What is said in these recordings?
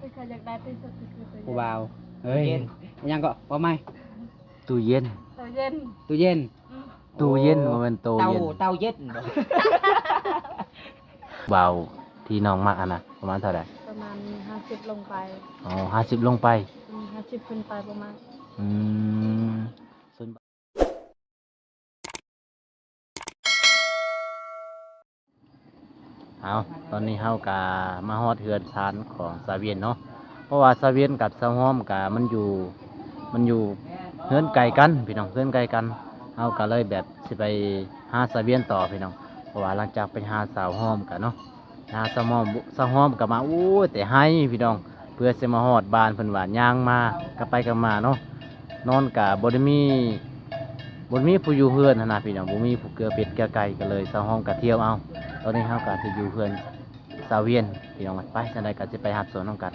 ที่เคยอยากได้ที่สุดก็คือตัว ผู้ เย็น บ่าวเฮ้ยยังก็ว่าไม่ ตู้เย็น ตัวเย็น ตู้เย็น อืม ตู้เย็นบ่แม่นตู้ เตา เย็น เตาเย็นบ่ เบาที่น้องมักอันน่ะประมาณเท่าไหร่ ประมาณ50ลงไป อ๋อ50ลงไป 50ขึ้นไปประมาณ อืมส่วนเอาตอนนี้เฮากะมาฮอดเฮือนชานของซาเวียนเนาะเพราะว่าซาเวียนกับซาฮ้อมกะมันอยู่เฮือนไกลกันพี่น้องเฮือนไกลกันเฮาก็เลยแบบสิไปหาซาเวียนต่อพี่น้องเพราะว่าหลังจากไปหาสาวฮ้อมกะเนาะหาสาวฮ้อมกะมาอู้แต่ให้พี่น้องเพื่อสิมาฮอดบ้านเพิ่นว่าย่างมากะไปกะมาเนาะนอนกะบ่ได้มีผู้อยู่เฮือนหั้นนะพี่น้องบ่มีผู้เกลือเป็ดเกลือไก่ก็เลยสาวฮ้อมกะเที่ยวเอาตอนนี้เฮากะสิอยู่เฮือนซาเวียนพี่น้องไปจังได๋ก็สิไปรับสวนน้องกัน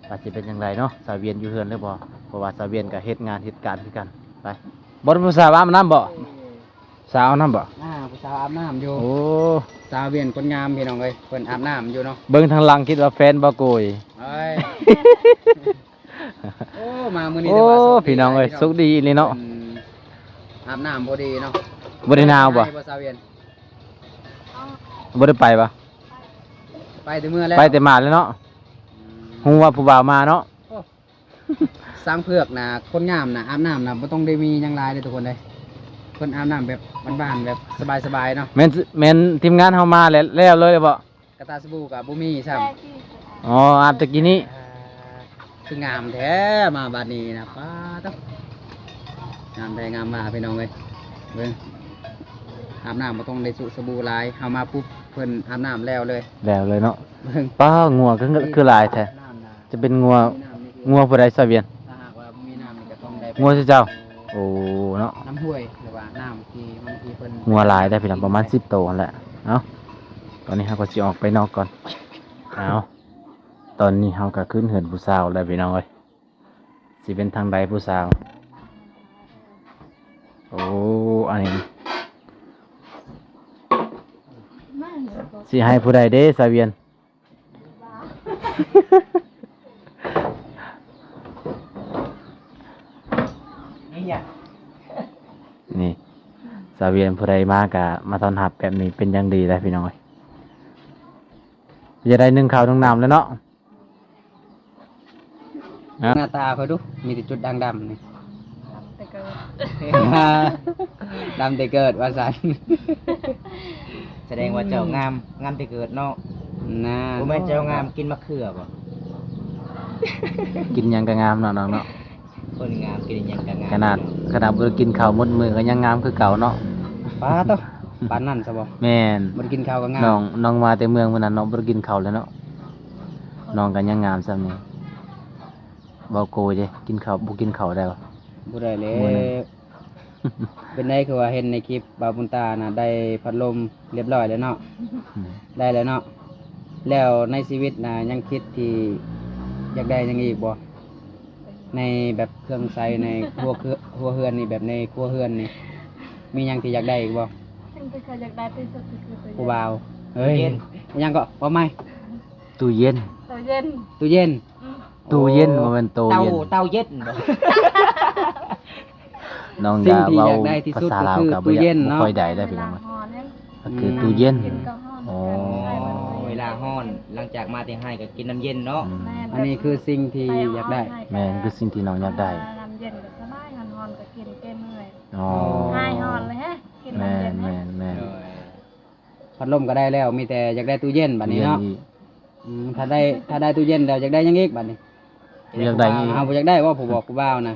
ว่าสิเป็นจังไดเนาะซาเวียนอยู่เฮือนหรือบ่เพราะว่าซาเวียนก็เฮ็ดงานเฮ็ดการคือกันไปบ่ได้ผู้สาวอาบน้ำบ่สาวอาบน้ำบ่ ผู้สาวอาบน้ำอยู่ โอ้ สาวเวียนคนงามพี่น้องเอ้ยเพิ่นอาบน้ำอยู่เนาะ เบิ่งทางหลังคิดว่าแฟนบ่โกย เอ้ย โอ้มามื้อนี้ โอ้ ถืว่าสุขดี พี่น้องเอ้ยสุขดีเลยเนาะ อาบน้ำพอดีเนาะ บ่ได้หนาวบ่ ไปสาวเวียน อ๋อ บ่ได้ไปบ่ ไปถึงเมื่อแล้ว ไปแต่มาแล้วเนาะฮู้ว่าผู้บ่าวมาเนาะ สร้างเผือกนะคนงามนะอาบน้ำนะบ่ต้องได้มีหยังหลายเลยทุกคนเลยเพิ่นอาบน้ำแบบบ้านๆแบบสบายๆเนาะ แม่นทีมงานเฮามาแล้วเลยบ่ กระตาสบู่กับบ่มีซ้ำ แค่ที่ อ๋ออาบตะกี้นี้ คืองามแท้มาบัดนี้นะป้าต้องงามแท้งามมาพี่น้องเอ้ยเบิ่งอาบน้ำบ่ต้องได้สุสบู่หลายเฮามาปุ๊บเพิ่นอาบน้ำแล้วเลย แล้วเลยเนาะ เบิ่ง ป้างัวคือหลายแท้ น้ำนะ จะเป็นงัว มีน้ำนี่คือ งัวผู้ใดซะเวียน ถ้าหากว่ามีน้ำนี่ก็ต้องได้ งัวเจ้า โอ้เนาะ น้ำห้วยหรือว่าน้ำที่มันที่เพิ่น งัวหลายได้พี่น้องประมาณ10โตวนั่นแหละเนาะตอนนี้เฮาก็สิออกไปนอกก่อนเอาตอนนี้เฮาก็ขึ้นเฮือนผู้สาวแล้วพี่น้องเอ้ยสิเป็นทางใดผู้สาวโอ้อันนี้ ไม่เหลือก็ สิให้ผู้ใดเด้ซาเวียน บ้า นี่ซาเวียนผู้ใดมากะมาต้อนรับแบบนี้เป็นอย่างดีเลยพี่น้องเอ้ยจะได้นึ่งข้าวนึ่งน้ำแล้วเนาะ หน้าตาคอยดูมีแต่จุดด่างดำนี่ แต่ก็ ดำแต่เกิดว่าสัน แสดงว่าเจ้างามงามแต่เกิดเนาะ น่า บ่แม่นเจ้างามกินมะเขือบ่ กินหยังก็งามเนาะน้องเนาะ คนงามกินหยังก็งาม ขนาดบ่ได้กินข้าวหมดมือก็ยังงามคือเก่าเนาะ ป้าโตปานนั่นซะบ่ แม่น บ่ได้กินข้าวก็งาม น้องมาแต่เมืองมื้อนั้นเนาะบ่ได้กินข้าวแล้วเนาะน้องก็ยังงามซ้ำนี่บ่โกยเด้กินข้าวบ่กินข้าวได้บ่ บ่ได้เล มื้อนั้น ยเป็นไดคือว่าเห็นในคลิปบาวบุญตาน่ะได้พัดลมเรียบร้อยแล้วเนาะ ได้แล้วเนาะ แล้วในชีวิตน่ะยังคิดที่อยากได้หยังอีกบ่ในแบบเครื่องใช้ในครัวเรือนนี่แบบในครัวเรือนนี่มีหยังที่อยากได้อีกบ่ สิ่งที่เคยอยากได้ที่สุดก็คือตัวเย็น ผู้บ่าวเฮ้ยยังก็ว่าไม่ ตู้เย็น ตัวเย็น ตู้เย็น อืม ตู้เย็นบ่แม่นตู้ เตา เย็น เตาเย็นบ่ น้อง สิ่ ก็ งที่ เว้า อยากได้ที่ ภา สุด ษา ก็ ลาว คือ ก็ ตู้เย็น บ่ เนาะ ค่อยได้ได้ เว พี่ ลา น้อง หอนเนี่ย ก็คือตู้เย็น กินก็หอน อ๋อ ใช่มันก็ เว เย็น ลาร้อนหลังจากมาแต่ให้ก็กินน้ำเย็นเนาะ อืม แม่ อันนี้คือสิ่งที่อยากได้ แม่นคือสิ่งที่น้องอยากได้ น้ำเย็นก็สบายหอนๆก็กินเต็มเลย อ๋อ ให้หอนเลยฮะกิน แม่ น้ำเย็ น น แม่ ฮะ นแม่น โดย พัดลมก็ได้แล้ว มีแต่อยากได้ตู้เย็นบัดนี้เนาะ ตู้ย็อีก ถ้าได้ตู้เย็นแล้วอยากได้หยังอีกบัดนี้ อยากได้อีก เอาบ่อยากได้ว่าผู้บอกผู้บ่าวนะ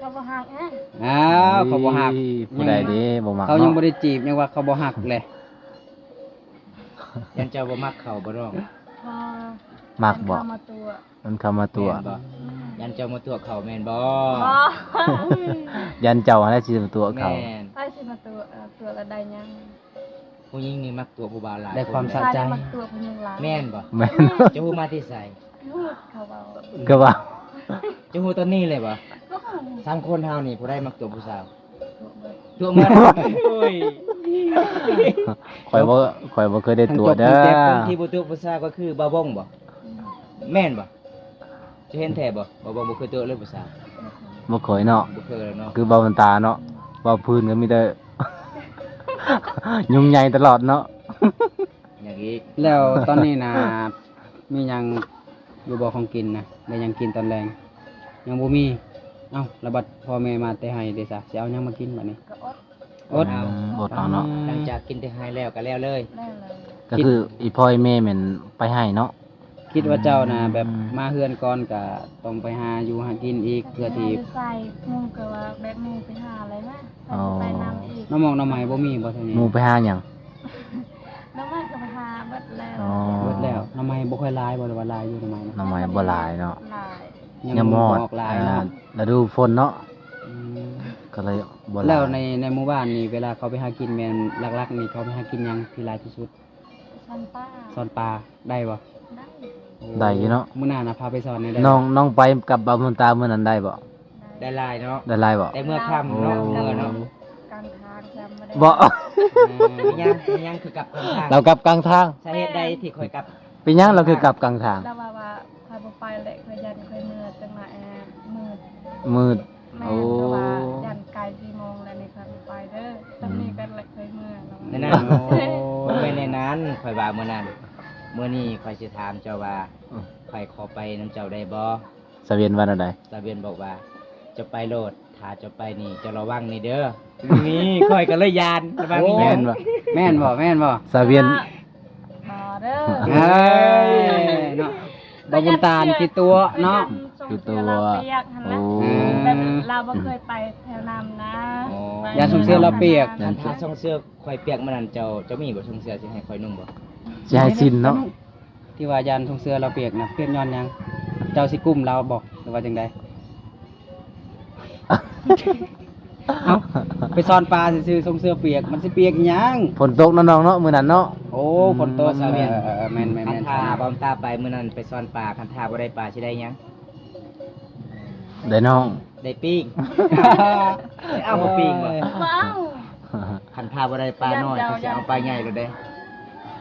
ก็บ่หักฮะ อ้าวเขาบ่ฮัก ผู้ใดเด้บ่มัก เขายังบ่ เนาะ ได้จีบยังว่าเขาบ่ฮักเลย ยันเจ้าบ่มักเข้าบ่น้อง พอ มักบ่ เข้ามาตัว มันเข้ามาตัว แม่นบ่ยันเจ้ามาตัวเข้าแม่นบ่ บ่ ยันเจ้าอะไรสิมาตัวเขา แม่น ไปสิมาตัวตัวละได้ยัง ผู้หญิงนี่มักตัวผู้บ่าวหลาย ได้ความสะใจ ชายมาตัวพยุงหลาย แม่นบ่ แม่น เจะฮู้มาที่ไส พูดเขาเบา ก็ว่า เจะฮู้ตอนนี้เลยบ่ ก็เขา สามคนเฮานี่ผู้ใดมักตัวผู้สาว ตัวเบิด ตัวมันโอ้ย ข่อยบ่เคยได้ตัวเด้อ ทั้งจบทั้งเจ็บคนที่บ่ตัวผู้สาวก็คือบ่าวบงบ่แม่นบ่ จะเห็นแท้บ่บ่เคยเจอเลยผู้สาว บ่เคยเนาะ บ่เคยเลยเนาะ คือเบาบนตาเนาะเบาพื้นก็มีแต่ ยุงใหญ่ตลอดเนาะ อย่างอีก แล้วตอนนี้นะมีหยังอยู่บ่ของกินนะได้หยังกินตอนแรงยังบ่มีเอ้าแล้วบัดพ่อแม่มาแต่ให้เด้ซะสิเอาหยังมากินบัดนี้ ก็อด อด อดเอาเนาะ หลังจากกินแต่ให้แล้วก็แล้วเลย ได้เลย ก็คืออีพ่อยแม่แม่นไปให้เนาะ คิดว่าเจ้านะแบบมาเฮือนก่อนก็ต้องไปหาอยู่หากินอีกเพื่อที่ ใส่มุงก็ว่าแบกมุงไปหาอะไรนะไปนำอีก น้ำหมอกน้ำไหม้บ่มีบ่เท่านี้ หมู่ไปหาหยัง น้ำมันก็ไปหาเบิดแล้ว อ๋อ เบิดแล้วน้ำไหม้บ่ค่อยหลายบ่หรือว่าหลายอยู่น้ำไหม้นะ น้ำไม้บ่หลายเนาะ หลาย ยังมอด ออกหลายเนาะ ฤดูฝนเนาะ อืม ก็เลยบ่หลาย แล้วในหมู่บ้านนี่เวลาเขาไปหากินแม่นหลักๆนี่เขาไปหากินหยังที่หลายที่สุด ชันป้า สอนปลาได้บ่ ได้ ได้อยู่เนาะ มื้อหน้าน่ะพาไปสอนได้ น้องไปกับบ่าวบุญตามื้อนั้นได้บ่ ได้ลายเนาะ ได้หลายบ่ แต่เมื่อค่ำเนาะเมื่อเนาะ กลางทางจำไม่ได้ บ่ ยังคือกลับกลางทาง เรากลับกลางทาง สาเหตุใดที่คอยกลับ เป็นหยังเราคือกลับกลางทาง แล้วว่าใครบ่ไปเลยเคยยันเคยเมื่อจังหวะมืด มืด แม่ โอ้ ก็ว่ายันไกลกี่โมงแล้วนี่ค่ะไปเด้อตอนนี้ก็เลยเคยเมื่อแล้ว ในนั้นมันเป็นในนั้นคอยว่าเมื่อนั้นเมื่อนี้คอยสิถามเจ้าว่าคอยขอไปน้ำเจ้าได้บ่ สะเวียนวันอะไร ตาเบียนบอกว่าจะไปโลดถ้าจะไปนี่จะระวังนี่เด้อนี่คอยกันเลยยานระวังมีห แม่ ยั น ง บ่ แม่นบ่แม่นบ่ สะเวียน บ่เด้อ เอ้ยเนาะบ่บุญตานี่คือตัวเนาะ คือตัว เราเปียกหั่น โอ้ นะแบบเราบ่เคยไปแถวนำนะ อย่าส่งเสื้อเราเปียก ถ้าช่องเสื้อคอยเปียกมันนั่นเจ้ามีบ่ช่องเสื้อสิให้คอยนุ่งบ่ สิให้สิ้นเนาะ ที่ว่ายันทงเสื้อเราเปียกนะเปียกย้อนหยัง เจ้าสิกุ้มเราบอกหรือว่าจังใด เอ้าไปซ่อนปลาซื่อๆทรงเสื้อเปียกมันสิเปียกหยัง ฝนตกเนาะน้องเนาะมื้อนั้นเนาะ โอ้ฝนตกแม่น คัน ๆ ทาบอมตาไปมื้อนั้นไปซ่อนปลาคันทาบ่ได้ปลาสิได้หยัง ได้น้อง ได้ปิ้งเอาบ่ปิ้งบ่ ว้าว คันทาบ่ได้ปลาน้อยเขาสิเอาปลาใหญ่เลยไ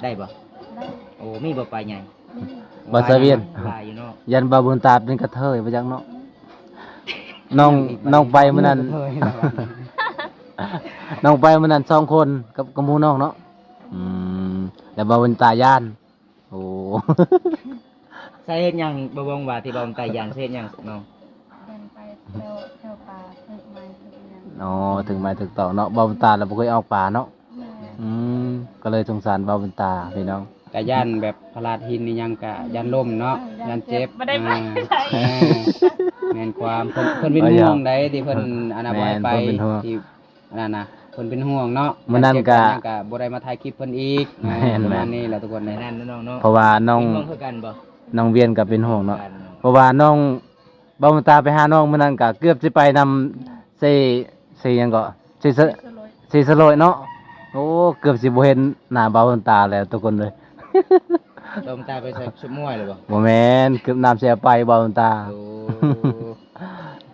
ด้บ่ ได้ โอ้มีบ่ปลาใหญ่ บ่สะเวียน ปลาอยู่เนาะ ยันบ่าวบุญตาเป็นกระเทยบ่จักเนาะน้องไปมื้อนั้น เฮ้ยแล้วอะ น้องไปมื้อนั้น2คนกับหมู่น้องเนาะแล้วบ่าวบุญตาย่านโอ้ สาเหตุหยังบ่เบิ่งว่าที่บ่มตายานสาเหตุหยังน้อง เดินไปเที่ยวป่าถึกไม้ถึกหยัง อ๋อถึงไม้ถึงตอกเนาะบ่าวบุญตาเราบ่เคยออกป่าเนาะ แม่ ก็เลยสงสารบ่าวบุญตาพี่น้อง กะยันแบบพลาดหินนี่ยังกะยันล่มเนาะยันเจ็บ บ่ได้ไป อ่าแม่นความเพิ่นเป็นห่วงได้ที่เพิ่นอนาบายไปที่อันนั้นน่ะเพิ่นเป็นห่วงเนาะ มื้อนั้นก็ ยันเจ็บบ่ได้มาถ่ายคลิปเพิ่นอีก แม่น ประมาณนี้แหละทุกคน ใน นะ นั้นนะน้องเนาะ เพราะว่าน้อง มีน้องคือกันบ่ น้องเวียนก็เป็นห่วงเนาะเพราะว่าน้องบ่าวบุญตาไปหาน้องมื้อนั้นก็เกือบสิไปนำเซหยังก็เซส สลย เซสโลยเนาะโอ้เกือบสิบ่เห็นหน้าบ่าวบุญตาแล้วทุกคนเลย บ่มตาไปใส่ชุดมวยเลยบ่ บ่แม่นเกือบน้ำเสียไปบ่าวบุญตา โอ้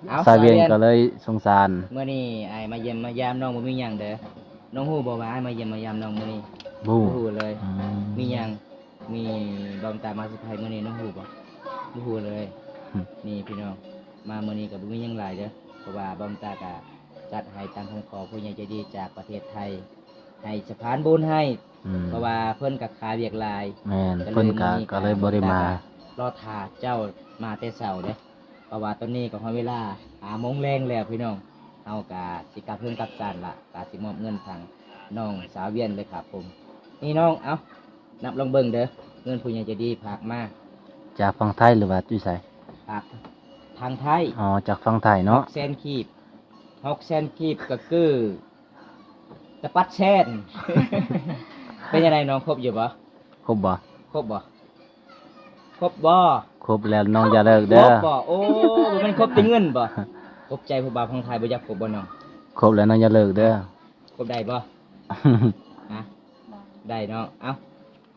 เอา สายเวียนก็เลยสงสาร เมื่อนี้อ้ายมาเยี่ยมมายามน้องบ่มีหยังเด้อน้องฮู้บ่ว่าอ้ายมาเยี่ยมมายามน้องมื้อนี้ บู บ่ฮู้เลย อืม มีหยังมีบ่มตามาสิไผมื้อนี้น้องฮู้บ่บ่ฮู้เลย นี่พี่น้องมามื้อนี้ก็บ่มีหยังหลายเด้อเพราะว่าบ่มตาก็จัดให้ตามคำขอผู้ใหญ่ใจดีจากประเทศไทย ให้สะพานบุญให้ เพราะว่าเพิ่นก็ขาเวียกหลาย แม่นเพิ่นก็เลยบ่ได้มา รอท่าเจ้ามาแต่เช้าเด้อเพราะว่าตอนนี้ก็ฮอดเวลา5โมงแลงแล้วพี่น้องเฮาก็สิกลับเพิ่นกลับศาลละก็สิมอบเงินทางน้องสาวเวียนเลยครับผมนี่น้องเอ้านับลองเบิ่งเด้อเงินผู้ใหญ่ใจดีฝากมา จากฝั่งไทยหรือว่าอยู่ไส ฝากทางไทย อ๋อจากฝั่งไทยเนาะ 6แสนกีบ6แสนกีบก็คือตะปัดแชน เป็นยังไงน้องครบอยู่บ่ ครบบ่ ครบบ่ครบบ่ ครบแล้วน้องอย่าเลิก คร เด้อบ บ่โอ้บ่แมันครบแต่เงินบ่ครบใจผู้บ่าวของไทยบ่อยากครบบ่น้อง ครบแล้วน้องอย่าเลิกเด้อ ครบได้บ่ฮะได้เนาะเอ้า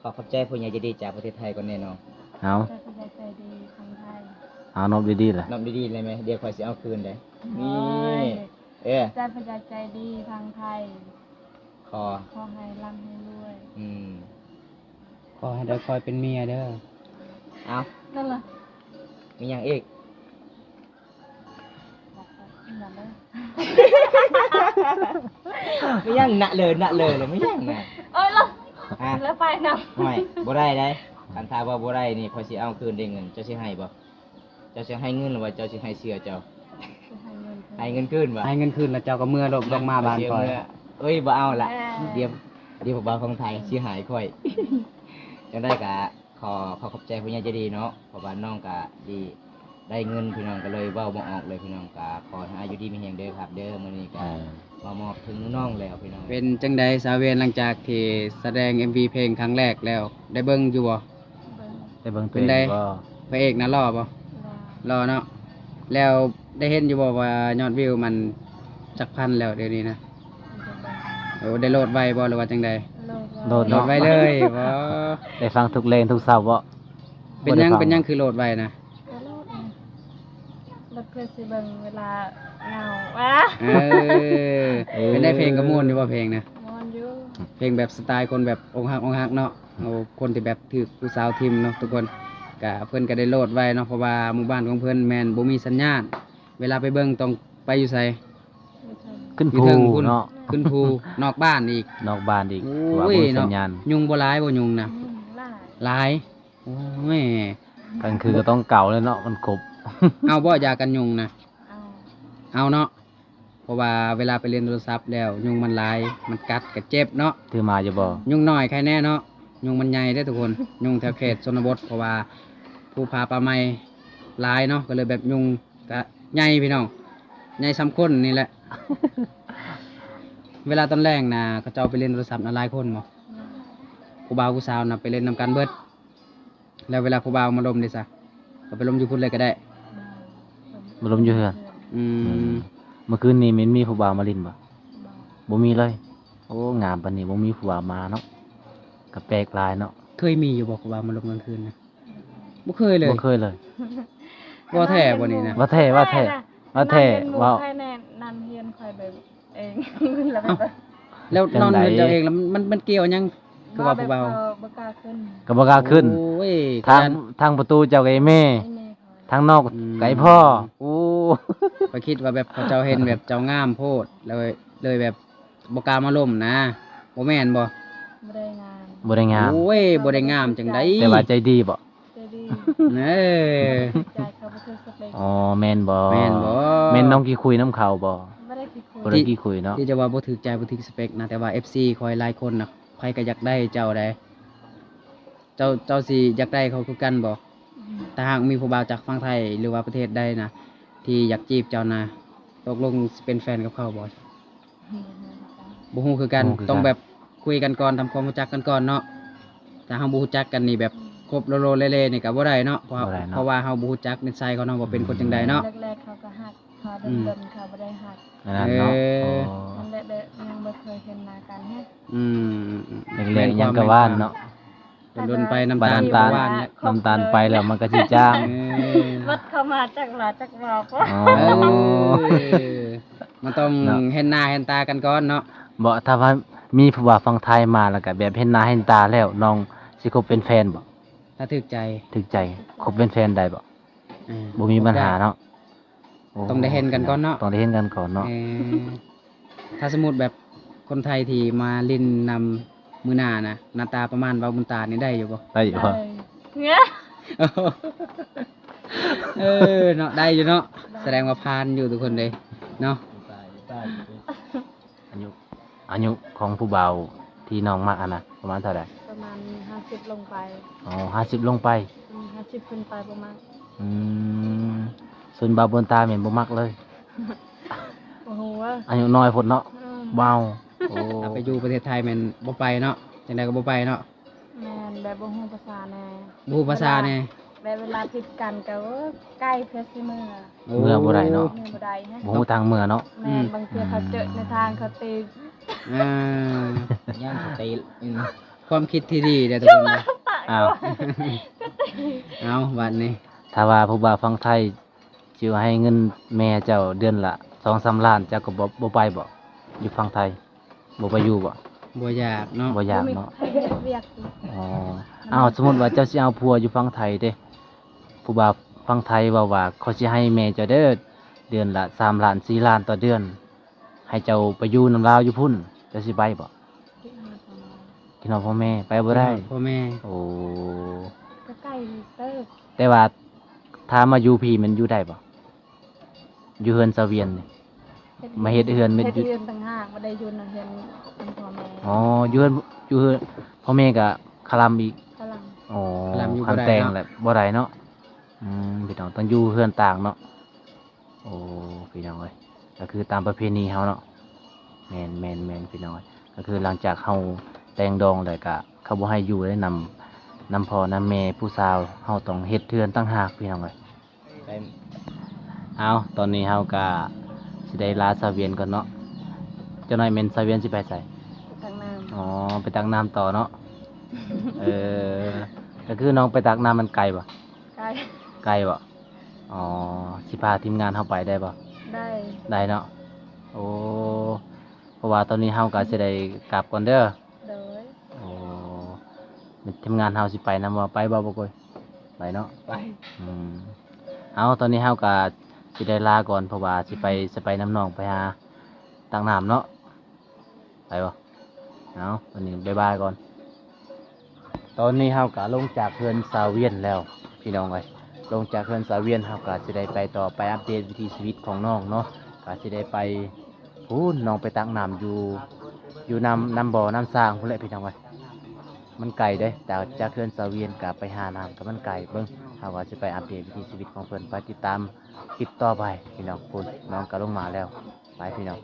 ขอบใจผู้ใหญ่ใจดีจากประเทศไทยก่อนแน่น้อง เอา ใจผู้ใหญ่ใจดีทางไทย เอานบดีๆแหละ น้องดีๆเลยไหมเดี๋ยวข่อยสิเอาคืนได้ โอ้ นี่ ย เออ ใจผู้ใหญ่ใจดีทางไทย คอ ขอให้ร่ำให้รวย อืม ขอให้ได้คอยเป็นเมียเด้อ เอา นั่นล่ะ มีหยังอีก อย่าเลย มีหยังนะเลยเลยไม่หยังน่ะ เอ้ยแล้ว ฮะ แล้วไปนำ ไม่บ่ได้ได้คันถ้าว่าบ่ได้นี่พอสิเอาคืนได้เงินเจ้าสิให้บ่เจ้าสิให้เงินหรือว่าเจ้าสิให้เสื้อเจ้าให้เงินคืนบ่ ให้เงินคืนแล้วเจ้าก็เมื่อลงมาบ้านก่อย เอ้ยบ่เอาละเดี๋ยวบ่าวของไทยสิหายค่อย จังได้ก็ขอขอบใจผู้ใหญ่ใจดีเนาะเพราะว่าน้องก็ดีได้เงินพี่น้องก็เลยเว้าบ่ออกเลยพี่น้องก็ขอให้อายุดีมีแรงเด้อครับเด้อมื้อนี้ก็มามอบถึงน้องแล้วพี่น้อง เป็นจังใดสาวเวียนหลังจากที่แสดง MV เพลงครั้งแรกแล้ว ได้เบิ่งอยู่บ่ ได้เบิ่ง เป็นได บ่ พระเอกน่ะรอบ่รอเนาะแล้วได้เห็นอยู่บ่ว่ายอดวิวมันจักพันแล้วเดี๋ยวนี้นะโอ้ได้โหลดไว้บ่หรือว่าจังใด โหลด โหล เนาะ ดไว้เลยบ่ ได้ฟังทุกเพลงทุกเช้าบ่ เป็นหยัง บ่ได้ฟั เป็นหยังคือโหลดไว้นะ รถเพื่อสิเบิ่งเวลาเหงาว้า เออเป็นได้เพลงกระมวลอยู่บ่เพลงนะ นอนอยู่ เพลงแบบสไตล์คนแบบอกหักเนาะเอาคนที่แบบถือผู้สาวทิมเนาะทุกคนก็เพิ่นก็ได้โหลดไว้เนาะเพราะว่าหมู่บ้านของเพิ่นแม่นบ่มีสัญญาณ เวลาไปเบิ่งต้องไปอยู่ไส อยู่เทิง ขึ้น อยู่ ภู เทิงพุ่น เนาะ ขึ้นภูนอกบ้านอีก นอกบ้านอีก โอ้ ว่าบ่ ย มีสั เนาะ ญญาณ ยุงบ่ร้ายบ่ยุงนะ หลาย หลายโอ้ย กลางคืนก็ต้องเก่าเลยเนาะมันครบ เอาบ่ยากันยุงนะ เอา เอาเนาะเพราะว่าเวลาไปเล่นโทรศัพท์แล้วยุงมันหลายมันกัดก็เจ็บเนาะ ถือมาอยู่บ่ ยุงน้อยใครแน่เนาะยุงมันใหญ่ได้อทุกคน ยุงแถวเขตชนบทเพราะว่าภูผาป่าไม้หลายเนาะก็เลยแบบยุงก็ใหญ่พี่น้องใหญ่ซ้ำคนนี่แหละ เวลาตอนแรกนะเขาเจ้าไปเล่นโทรศัพท์นะหลายคนบ่ผู้บ่าวผู้สาวนะไปเล่นนำกันเบิดแล้วเวลาผู้บ่าวมาลมดิซะก็ไปลมอยู่พุ่นเลยก็ได้ บ่ลมอยู่เฮือน อืม เมื่อคืนนี้มันมีผู้บ่าวมาลินบ่บ่มีเลย โอ้งามปานนี้บ่มีผู้บ่าวมาเนาะก็แปลกหลายเนาะ เคยมีอยู่บ่ผู้บ่าวมาลมกลางคืนนะบ่เคยเลย บ่เคยเลย บ่แท้บ่นี่นะ ว่าแท้ว่าแท้ว่าแท้ว่า ใครแน่นันเฮียนคอยเบิ่งเองแล้วไปเบิ่ง แล้ว จัง นอน ใด เฮือนเจ้าเองแล้วมันเกี่ยวหยังคือว่าผู้บ่าว บ่กล้าขึ้น ก็บ่กล้าขึ้น โอ้ย ทางทางประตูเจ้าไอ้แม่ ไอ้แม่คอย ทางนอกไก่พ่อโอ้ ก็คิดว่าแบบเขาเจ้าเห็นแบบเจ้างามโพดแล้วเลยแบบบ่กล้ามาล่มนะบ่แม่นบ่ บ่ได้งาน บ่ได้งาม โอ้ยบ่ได้งามจังได๋ แต่ว่าใจดีบ่ จะดี เออ ใจเขาบ่คือสเปค อ๋อแม่นบ่ แม่นบ่ แม่นน้องกี่คุยน้ำเขาบ่ บ่ได้คิดคุย บ่ได้กี่คุยเนาะ ที่จะว่าบ่ถูกใจบ่ถูกสเปคนะแต่ว่า FC คอยหลายคนน่ะใครก็อยากได้เจ้าได้เจ้าสิอยากได้เขาคือกันบ่ถ้าหากมีผู้บ่าวจากฝั่งไทยหรือว่าประเทศใดนะที่อยากจีบเจ้านะตกลงสิเป็นแฟนกับเขาบ่บ่ฮู้คือกันต้องแบบคุยกันก่อนทำความรู้จักกันก่อนเนาะถ้าเฮาบ่รู้จักกันนี่แบบคบโลโลเล่ๆนี่ก็บ่ได้เนาะเพราะว่าเฮาบ่รู้จักนิสัยเขาเนาะว่าเป็นคนจังใดเนาะ แรกๆเขาก็หักเขาเดินๆเขาบ่ได้หัก อันนั้นเนาะ เออ อ๋อ มันแรกๆยังบ่เคยเห็นหน้ากันแฮะ อืม เล็กๆยังก็ว่านเนาะ โดนไปน้ำ บา ตาล น้ำตาล ก็ว่านแหละ น้ำตาลไปแล้วมันก็สิจ้าง เออ วัดเข้ามาจากหลาจากหลอกว่า อ๋อ เออมันต้อง เนาะ เห็นหน้าเห็นตากันก่อนเนาะ บ่ถ้าว่ามีผู้บ่าวฝั่งไทยมาแล้วก็แบบเห็นหน้าเห็นตาแล้วน้องสิคบเป็นแฟนบ่ ถ้าถึกใจ ถึกใจคบเป็นแฟนได้บ่ เออ บ่มีปัญหาเนาะโ ต้องได้เห็นกันก่อนเนาะ ต้องได้เห็นกันก่อนเนาะ เออถ้าสมมุติแบบคนไทยที่มาลินนำมือหน้านะหน้าตาประมาณเบาบุญตานี่ได้อยู่บ่ ได้อยู่บ่ เงี้ย เออเนาะได้อยู่เนาะแสดงว่าพานอยู่ทุกคนเลยเนาะ อายุของผู้บ่าวที่น้องมักอะนะประมาณเท่าไหร่ ประมาณ50ลงไป อ๋อ50ลงไป 50ขึ้นไปประมาณ อืมส่วนบ่าวบนตาแม่นบ่มักเลย โอ้โหว่า อายุน้อยพุ่นเนาะเบาโอ้ ถ้าไปอยู่ประเทศไทยแม่นบ่ไปเนาะจังไดก็บ่ไปเนาะ แม่นแบบบ่ฮู้ภาษาแน่ บ่ฮู้ภาษาแน่ แบบเวลาผิดกันก็ใกล้เพชรสิเมือ โอ้ เมื่อบ่ได้เนาะ เมื่อบ่ได้ฮะ บ่ฮู้ทางเมื่อเนาะ แม่นบางทีเขาเจอในทางเขาตี อ่า ย่างสติอืม ความคิดที่ดีเด้อทุกคนเด้อ อ้าว เอาบัดนี้ ถ้าว่าผู้บ่าวฝั่งไทยสิว่าให้เงินแม่เจ้าเดือนละ 2-3 ล้านเจ้าก็บ่ไปบ่อยู่ฝั่งไทยบ่ไปอยู่บ่ บ่อยากเนาะ บ่อยากเนาะ ให้เฮ็ดเวียกอีก อ๋ออ้าวสมมุติว่าเจ้าสิเอาผัวอยู่ฝั่งไทยเด้ผู้บ่าว ฟังไทยว่าเขาสิให้แม่เจ้าเด้อเดือนละ3 ล้าน4 ล้านต่อเดือน ให้เจ้าไปอยู่นำลาวอยู่พุ่นเจ้าสิไปบ่ ที่มาทำงาน พี่น้องพ่อแม่ไปบ่ได้ พ่อแม่ โอ้ ก็ใกล้เติบ แต่ว่าถ้ามาอยู่พี่มันอยู่ได้บ่อยู่เฮือนซาเวียนนี่ มาเฮ็ดเฮือนเม็ด เฮ็ด อยู่ เรือนต่างหากบ่ได้อยู่ในเฮือนอันพ่อแม่ อ๋ออยู่เฮือนพ่อแม่ก็คลำอีก กำลัง อ๋อคันแต่งแหละบ่ได้เนาะพี่น้องต้องอยู่เฮือนต่างเนาะโอ้พี่น้องเอ้ยก็คือตามประเพณีเฮาเนาะแม่นพี่น้องเอ้ยก็คือหลังจากเฮาแต่งดองแล้วก็เขาบ่ให้อยู่ได้นำพ่อนำแม่ผู้สาวเฮาต้องเฮ็ดเฮือนต่างหากพี่น้องเอ้ย ไป เอาตอนนี้เฮาก็สิได้ลาซาเวียนก่อนเนาะเจ้าน้อยแม่นซาเวียนสิไปไส ทางน้ำ อ๋อไปตักน้ำต่อเนาะ ก็คือน้องไปตักน้ำมันไกลป่ะ ใกล้ ไกลป่ะอ๋อสิพาทีมงานเข้าไปได้ป่ะ ได้ ได้เนาะโอ้เพราะว่าตอนนี้เฮาก็สิได้กลับก่อนเด้อ โดย โอ้ทีมงานเฮาสิไปนำว่าไปบ่บ่กอยไปเนาะ ไป เอาตอนนี้เฮาก็สิได้ลาก่อนเพราะว่าสิไปน้ำน้องไปหาตักน้ำเนาะไปบ่เอาตอนนี้บ๊ายบายก่อน ตอนนี้เฮาก็ลงจากเฮือนซาเวียนแล้วพี่น้องเอ้ยลงจากเฮือนซาเวียนเฮาก็สิได้ไปต่อไปอัปเดตวิถีชีวิตของน้องเนาะก็สิได้ไปพูนน้องไปตักน้ำอยู่น้ำบ่อน้ำสร้างพุ่นแหละพี่น้องเอ้ยมันไกลเด้จากเฮือนซาเวียนก็ไปหาน้ำก็มันไกลเบิ่งเฮาก็สิไปอัปเดตวิถีชีวิตของเพิ่นไปติดตามคลิปต่อไปพี่น้องพุ่นน้องก็ลงมาแล้วไปพี่น้อง